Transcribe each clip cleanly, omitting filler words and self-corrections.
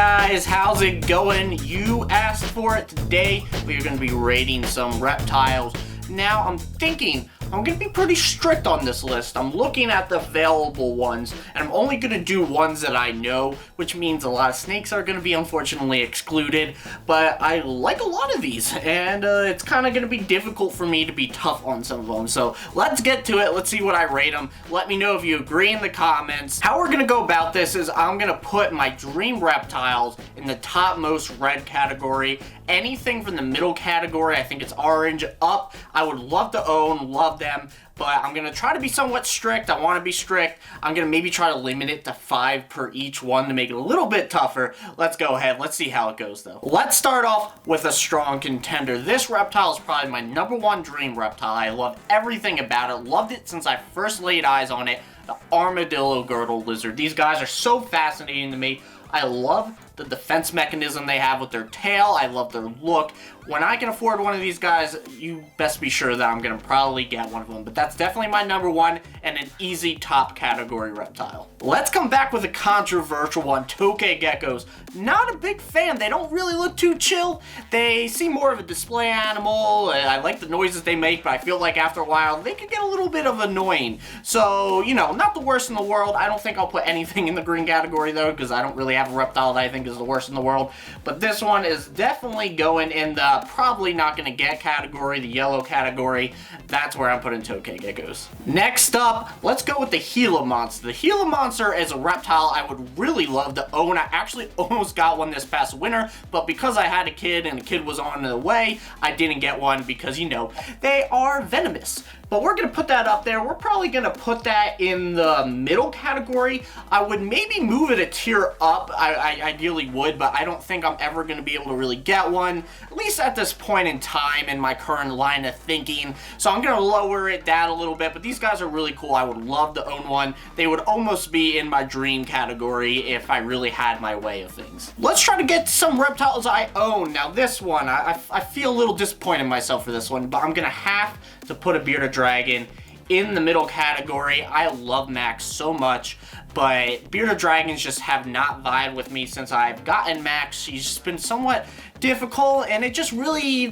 guys, how's it going? You asked for it. Today we are going to be rating some reptiles. Now I'm thinking I'm going to be pretty strict on this list. I'm looking at the available ones, and I'm only going to do ones that I know, which means a lot of snakes are going to be unfortunately excluded, but I like a lot of these, and it's kind of going to be difficult for me to be tough on some of them. So let's get to it. Let's see what I rate them. Let me know if you agree in the comments. How we're going to go about this is I'm going to put my dream reptiles in the topmost red category. Anything from the middle category, I think it's orange, up, I would love to own, love them, but I'm going to try to be somewhat strict. I want to be strict. I'm going to maybe try to limit it to 5 per each one to make it a little bit tougher. Let's go ahead. Let's see how it goes, though. Let's start off with a strong contender. This reptile is probably my #1 dream reptile. I love everything about it. Loved it since I first laid eyes on it. The armadillo girdle lizard. These guys are so fascinating to me. I love the defense mechanism they have with their tail. I love their look. When I can afford one of these guys, you best be sure that I'm going to probably get one of them. But that's definitely my #1 and an easy top category reptile. Let's come back with a controversial one, Crested Geckos. Not a big fan. They don't really look too chill. They seem more of a display animal. I like the noises they make, but I feel like after a while, they could get a little bit of annoying. So, you know, not the worst in the world. I don't think I'll put anything in the green category, though, because I don't really have a reptile that I think is the worst in the world. But this one is definitely going in the probably not going to get category, the yellow category. That's where I'm putting Crested Geckos. Next up, let's go with the Gila monster. The Gila monster is a reptile I would really love to own. I actually almost got one this past winter, but because I had a kid and the kid was on the way, I didn't get one because, you know, they are venomous. But we're going to put that up there. We're probably going to put that in the middle category. I would maybe move it a tier up. I ideally would, but I don't think I'm ever going to be able to really get one, at least at this point in time in my current line of thinking. So I'm going to lower it down a little bit, but these guys are really cool. I would love to own one. They would almost be in my dream category if I really had my way of things. Let's try to get some reptiles I own. Now this one, I feel a little disappointed in myself for this one, but I'm going to have to put a bearded dragon in the middle category. I love Max so much, but bearded dragons just have not vibed with me since I've gotten Max. She's been somewhat difficult, and they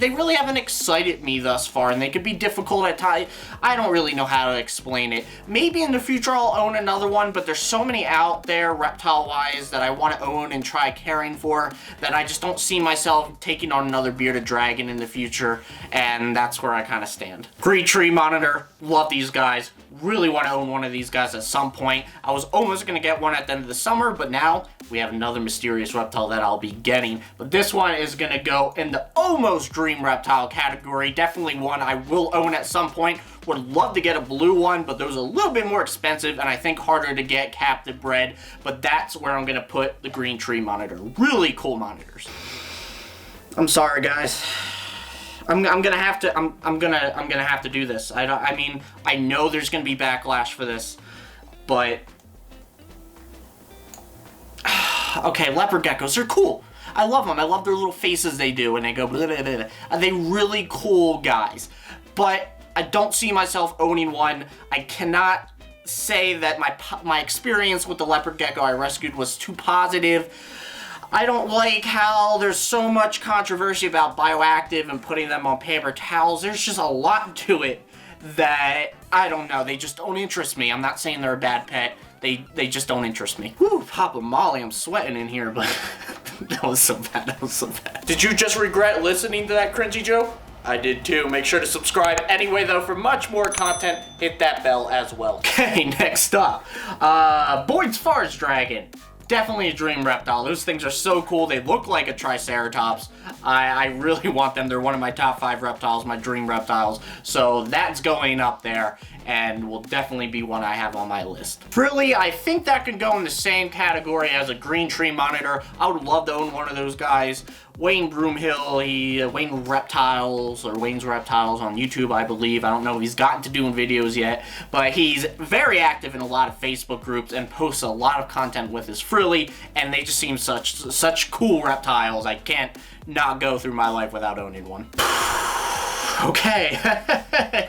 really haven't excited me thus far, and they could be difficult at times. I don't really know how to explain it. Maybe in the future I'll own another one, but there's so many out there reptile-wise that I want to own and try caring for that I just don't see myself taking on another bearded dragon in the future, and that's where I kind of stand. Green Tree Monitor, love these guys. Really want to own one of these guys at some point. I was almost going to get one at the end of the summer, but now we have another mysterious reptile that I'll be getting. But this one is going to go in the almost dream reptile category. Definitely one I will own at some point. Would love to get a blue one, but those are a little bit more expensive and I think harder to get captive bred. But that's where I'm going to put the Green Tree Monitor. Really cool monitors. I'm sorry, guys. I'm gonna have to do this. I mean, I know there's gonna be backlash for this, but okay, leopard geckos, they're cool. I love them. I love their little faces they do, and they go blah, blah, blah. Are they really cool guys? But I don't see myself owning one. I cannot say that my experience with the leopard gecko I rescued was too positive. I don't like how there's so much controversy about bioactive and putting them on paper towels. There's just a lot to it that, I don't know, they just don't interest me. I'm not saying they're a bad pet. They just don't interest me. Whew, Papa Molly, I'm sweating in here, but that was so bad, that was so bad. Did you just regret listening to that cringy joke? I did too. Make sure to subscribe anyway, though, for much more content. Hit that bell as well. Okay, next up, Boyd's Forest Dragon. Definitely a dream reptile. Those things are so cool. They look like a triceratops. I really want them. They're one of my top 5 reptiles, my dream reptiles. So that's going up there and will definitely be one I have on my list. Really, I think that could go in the same category as a Green Tree Monitor. I would love to own one of those guys. Wayne Broomhill, Wayne's Reptiles on YouTube, I believe. I don't know if he's gotten to doing videos yet, but he's very active in a lot of Facebook groups and posts a lot of content with his frilly, and they just seem such cool reptiles. I can't not go through my life without owning one. Okay,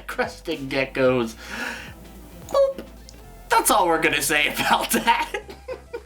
Crested Geckos. Boop. That's all we're gonna say about that.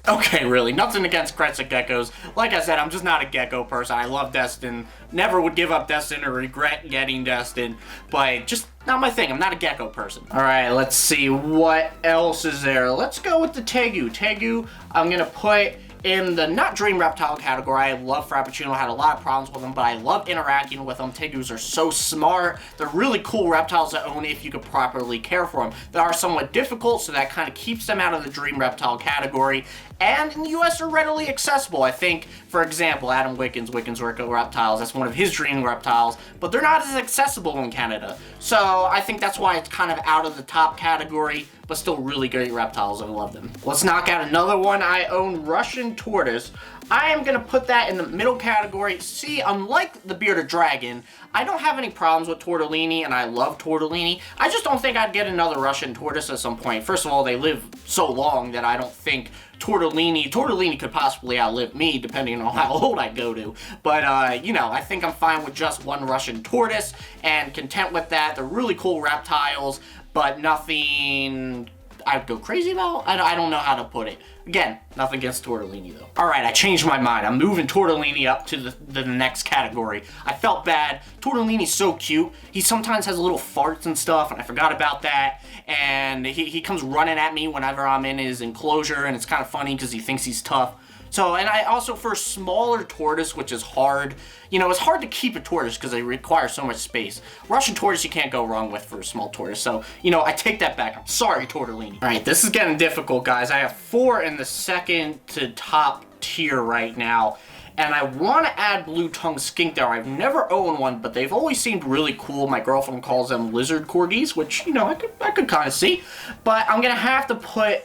Okay, really, nothing against Crested Geckos. Like I said, I'm just not a gecko person. I love Destin. Never would give up Destin or regret getting Destin. But just not my thing. I'm not a gecko person. Alright, let's see. What else is there? Let's go with the Tegu. Tegu, I'm going to put in the not dream reptile category. I love Frappuccino, had a lot of problems with them, but I love interacting with them. Tegus are so smart. They're really cool reptiles to own if you could properly care for them. They are somewhat difficult, so that kind of keeps them out of the dream reptile category. And in the US, they're readily accessible. I think, for example, Adam Wickens Reptiles, that's one of his dream reptiles, but they're not as accessible in Canada. So I think that's why it's kind of out of the top category, but still really great reptiles. I love them. Let's knock out another one. I own Russian Tortoise. I am going to put that in the middle category. See, unlike the Bearded Dragon, I don't have any problems with Tortellini, and I love Tortellini. I just don't think I'd get another Russian Tortoise at some point. First of all, they live so long that I don't think Tortellini could possibly outlive me, depending on how old I go to. But, you know, I think I'm fine with just one Russian Tortoise, and content with that. They're really cool reptiles, but nothing I'd go crazy about. I don't know how to put it. Again, nothing against Tortellini though. Alright, I changed my mind. I'm moving Tortellini up to the next category. I felt bad. Tortellini's so cute. He sometimes has little farts and stuff, and I forgot about that. And he comes running at me whenever I'm in his enclosure, and it's kind of funny because he thinks he's tough. So, and I also, for a smaller tortoise, which is hard, you know, it's hard to keep a tortoise because they require so much space. Russian tortoise you can't go wrong with for a small tortoise. So, you know, I take that back. I'm sorry, Tortellini. All right, this is getting difficult, guys. I have 4 in the second to top tier right now. And I want to add blue tongue skink there. I've never owned one, but they've always seemed really cool. My girlfriend calls them lizard corgis, which, you know, I could kind of see. But I'm going to have to put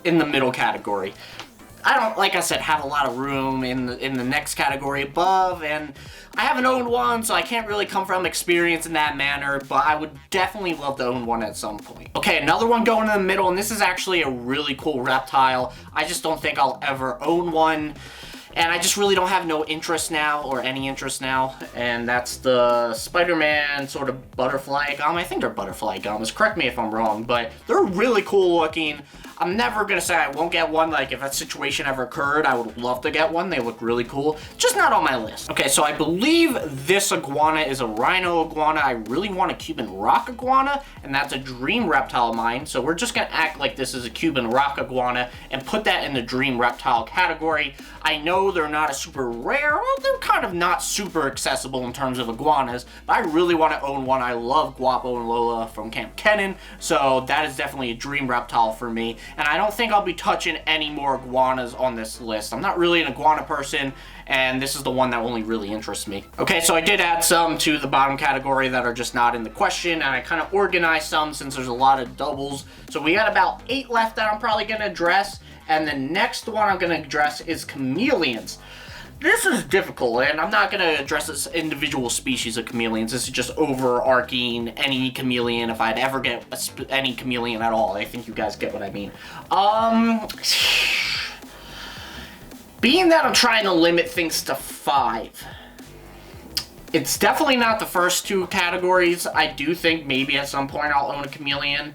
in the middle category. I don't, like I said, have a lot of room in the next category above, and I haven't owned one, so I can't really come from experience in that manner, but I would definitely love to own one at some point. Okay, another one going in the middle, and this is actually a really cool reptile. I just don't think I'll ever own one, and I just really don't have no interest now, or any interest now, and that's the Spider-Man sort of butterfly gum. I think they're butterfly gums. Correct me if I'm wrong, but they're really cool looking. I'm never going to say I won't get one. Like, if that situation ever occurred, I would love to get one. They look really cool. Just not on my list. Okay, so I believe this iguana is a rhino iguana. I really want a Cuban rock iguana, and that's a dream reptile of mine. So we're just going to act like this is a Cuban rock iguana and put that in the dream reptile category. I know they're not a super rare. Well, they're kind of not super accessible in terms of iguanas, but I really want to own one. I love Guapo and Lola from Camp Kennan, so that is definitely a dream reptile for me. And I don't think I'll be touching any more iguanas on this list. I'm not really an iguana person, and this is the one that only really interests me. Okay, so I did add some to the bottom category that are just not in the question, and I kind of organized some since there's a lot of doubles. So we got about 8 left that I'm probably going to address, and the next one I'm going to address is chameleons. This is difficult, and I'm not going to address this individual species of chameleons. This is just overarching any chameleon, if I'd ever get any chameleon at all. I think you guys get what I mean. Being that I'm trying to limit things to 5, it's definitely not the first 2 categories. I do think maybe at some point I'll own a chameleon,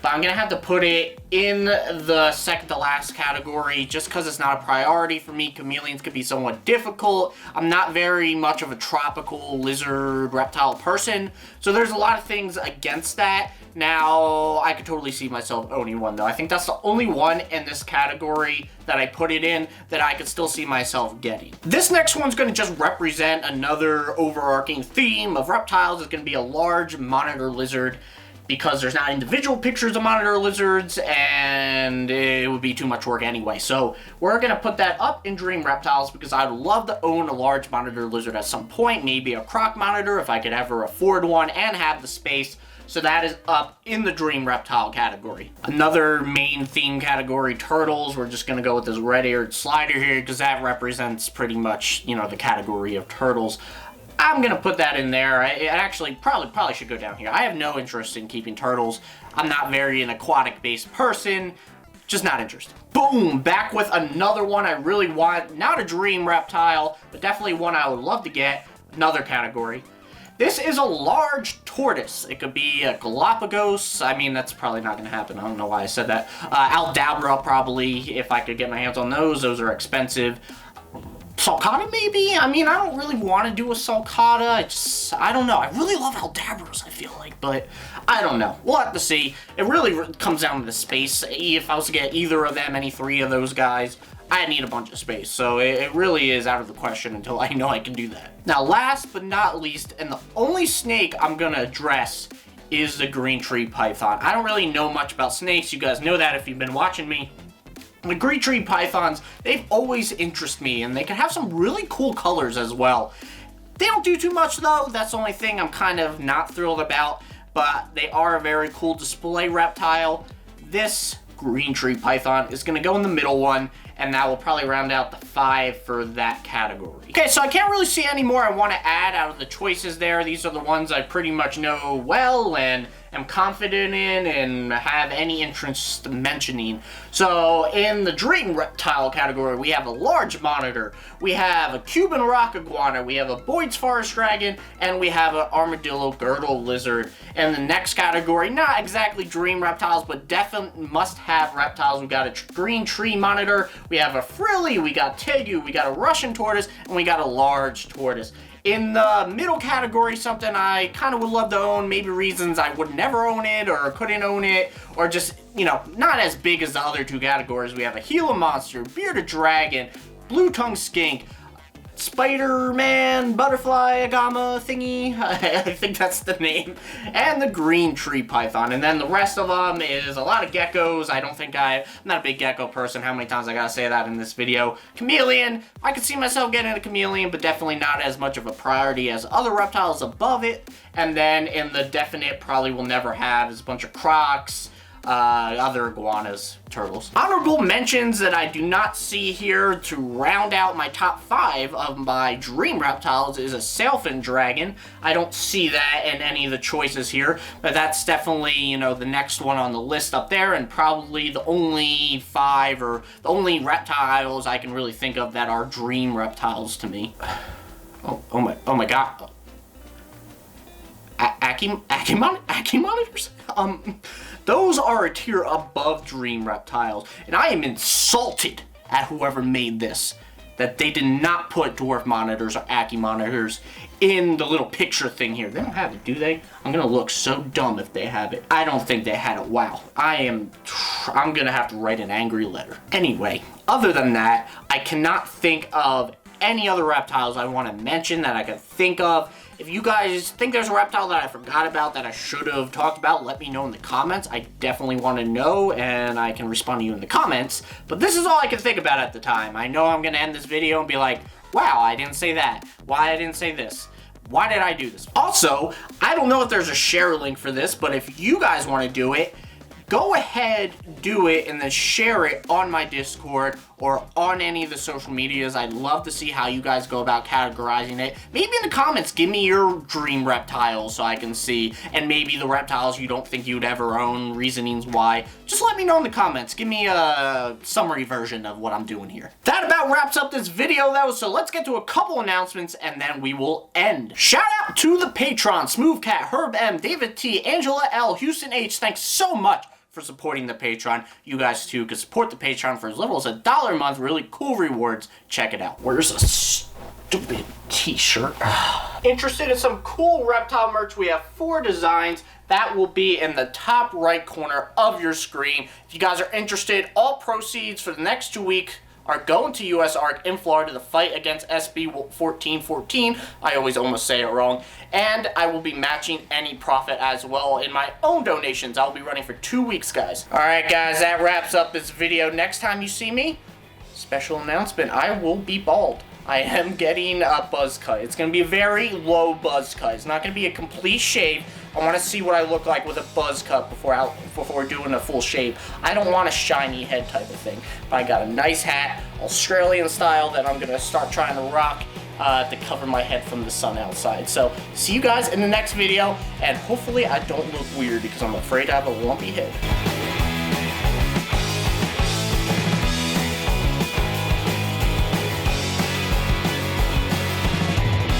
but I'm going to have to put it in the second to last category just because it's not a priority for me. Chameleons could be somewhat difficult. I'm not very much of a tropical lizard reptile person, so there's a lot of things against that. Now, I could totally see myself owning one, though. I think that's the only one in this category that I put it in that I could still see myself getting. This next one's going to just represent another overarching theme of reptiles. It's going to be a large monitor lizard, because there's not individual pictures of monitor lizards, and it would be too much work anyway. So we're going to put that up in Dream Reptiles because I'd love to own a large monitor lizard at some point, maybe a croc monitor if I could ever afford one and have the space. So that is up in the Dream Reptile category. Another main theme category, turtles. We're just going to go with this red-eared slider here because that represents pretty much, you know, the category of turtles. I'm going to put that in there. I actually probably should go down here. I have no interest in keeping turtles. I'm not very an aquatic-based person. Just not interested. Boom! Back with another one I really want. Not a dream reptile, but definitely one I would love to get. Another category. This is a large tortoise. It could be a Galapagos. I mean, that's probably not going to happen. I don't know why I said that. Aldabra, probably, if I could get my hands on those. Those are expensive. Sulcata, maybe? I mean, I don't really want to do a Sulcata. I don't know. I really love Aldabras, I feel like, but I don't know. We'll have to see. It really comes down to the space. If I was to get either of them, any three of those guys, I need a bunch of space. So it really is out of the question until I know I can do that. Now, last but not least, and the only snake I'm going to address is the green tree python. I don't really know much about snakes. You guys know that if you've been watching me. The green tree pythons, they've always interested me, and they can have some really cool colors as well. They don't do too much though. That's the only thing I'm kind of not thrilled about, but they are a very cool display reptile. This green tree python is going to go in the middle one, and that will probably round out the 5 for that category. Okay, so I can't really see any more I want to add out of the choices there. These are the ones I pretty much know well and am confident in and have any interest mentioning. So in the dream reptile category, we have a large monitor, we have a Cuban rock iguana, we have a Boyd's forest dragon, and we have an armadillo girdle lizard. And the next category, not exactly dream reptiles, but definitely must-have reptiles. We got a green tree monitor, we have a frilly, we got Tegu, we got a Russian tortoise, and we got a large tortoise. In the middle category, something I kind of would love to own, maybe reasons I would never own it or couldn't own it, or just, you know, not as big as the other two categories. We have a Gila monster, bearded dragon, blue tongue skink, Spider-Man, butterfly, agama thingy, I think that's the name, and the green tree python. And then the rest of them is a lot of geckos. I'm not a big gecko person. How many times I gotta say that in this video? Chameleon, I could see myself getting a chameleon, but definitely not as much of a priority as other reptiles above it. And then in the definite, probably will never have, is a bunch of crocs, other iguanas, turtles. Honorable mentions that I do not see here to round out my top 5 of my dream reptiles is a sailfin dragon. I don't see that in any of the choices here, but that's definitely, you know, the next one on the list up there, and probably the only 5 or the only reptiles I can really think of that are dream reptiles to me. Oh my god. Ackie Monitors? Those are a tier above dream reptiles, and I am insulted at whoever made this, that they did not put dwarf monitors or Ackie monitors in the little picture thing here. They don't have it, do they? I'm gonna look so dumb if they have it. I don't think they had it. Wow. I'm gonna have to write an angry letter. Anyway, other than that, I cannot think of any other reptiles I want to mention that I can think of. If you guys think there's a reptile that I forgot about that I should have talked about, let me know in the comments. I definitely want to know, and I can respond to you in the comments. But this is all I can think about at the time. I know I'm going to end this video and be like, wow, I didn't say that. Why I didn't say this? Why did I do this? Also, I don't know if there's a share link for this, but if you guys want to do it, go ahead, do it, and then share it on my Discord or on any of the social medias. I'd love to see how you guys go about categorizing it. Maybe in the comments, give me your dream reptiles so I can see, and maybe the reptiles you don't think you'd ever own, reasonings why. Just let me know in the comments. Give me a summary version of what I'm doing here. That about wraps up this video though, so let's get to a couple announcements and then we will end. Shout out to the patrons, Smoothcat, Herb M, David T, Angela L, Houston H. Thanks so much for supporting the Patreon. You guys too can support the Patreon for as little as $1 a month. Really cool rewards. Check it out. Where's a stupid t-shirt? Interested in some cool reptile merch? We have 4 designs. That will be in the top right corner of your screen. If you guys are interested, all proceeds for the next 2 weeks are going to US ARC in Florida to fight against SB 1414. I always almost say it wrong. And I will be matching any profit as well in my own donations. I'll be running for 2 weeks, guys. Alright, guys, that wraps up this video. Next time you see me, special announcement, I will be bald. I am getting a buzz cut. It's going to be a very low buzz cut. It's not going to be a complete shave. I want to see what I look like with a buzz cut before doing a full shave. I don't want a shiny head type of thing. But I got a nice hat, Australian style, that I'm going to start trying to rock to cover my head from the sun outside. So, see you guys in the next video, and hopefully I don't look weird because I'm afraid I have a lumpy head.